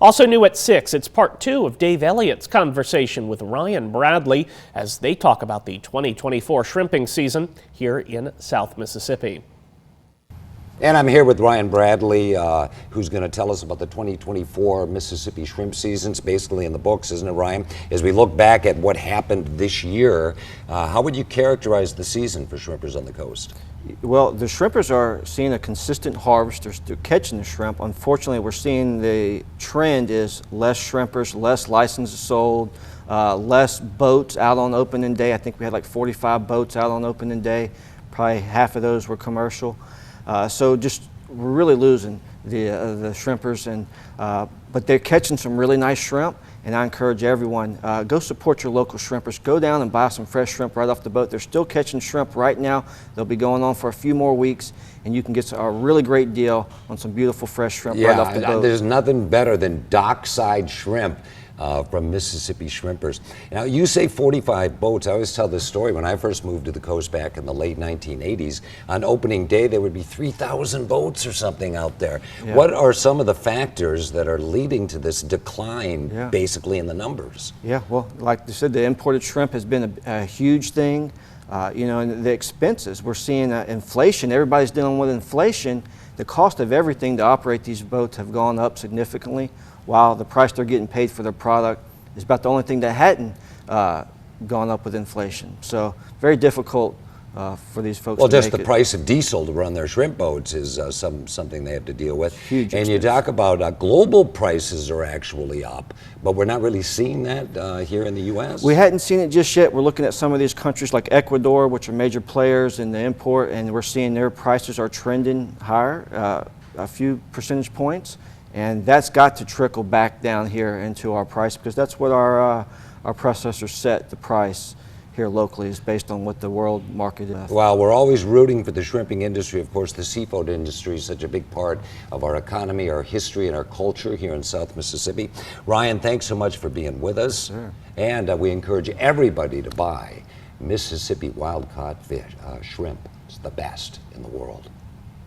Also new at 6, it's part 2 of Dave Elliott's conversation with Ryan Bradley as they talk about the 2024 shrimping season here in South Mississippi. And I'm here with Ryan Bradley, who's going to tell us about the 2024 Mississippi shrimp season. It's basically in the books, isn't it, Ryan? As we look back at what happened this year, how would you characterize the season for shrimpers on the coast? Well, the shrimpers are seeing a consistent harvest. They're catching the shrimp. Unfortunately, we're seeing the trend is less shrimpers, less licenses sold, less boats out on opening day. I think we had like 45 boats out on opening day. Probably half of those were commercial. So just we're really losing the shrimpers, but they're catching some really nice shrimp. And I encourage everyone, go support your local shrimpers. Go down and buy some fresh shrimp right off the boat. They're still catching shrimp right now. They'll be going on for a few more weeks, and you can get a really great deal on some beautiful fresh shrimp right off the boat. There's nothing better than dockside shrimp from Mississippi shrimpers. Now, you say 45 boats. I always tell this story. When I first moved to the coast back in the late 1980s, on opening day, there would be 3,000 boats or something out there. Yeah. What are some of the factors that are leading to this decline, basically, in the numbers? Yeah, well, like you said, the imported shrimp has been a huge thing. You know, and the expenses. We're seeing inflation. Everybody's dealing with inflation. The cost of everything to operate these boats have gone up significantly, while the price they're getting paid for their product is about the only thing that hadn't gone up with inflation. So very difficult for these folks. Well, just the price of diesel to run their shrimp boats is something they have to deal with. Huge and you talk about global prices are actually up, but we're not really seeing that here in the U.S. We hadn't seen it just yet. We're looking at some of these countries like Ecuador, which are major players in the import, and we're seeing their prices are trending higher, a few percentage points. And that's got to trickle back down here into our price, because that's what our processors set the price here locally, is based on what the world market is. Well, we're always rooting for the shrimping industry. Of course, the seafood industry is such a big part of our economy, our history, and our culture here in South Mississippi. Ryan, thanks so much for being with us. Sure. And we encourage everybody to buy Mississippi wild-caught fish, shrimp. It's the best in the world.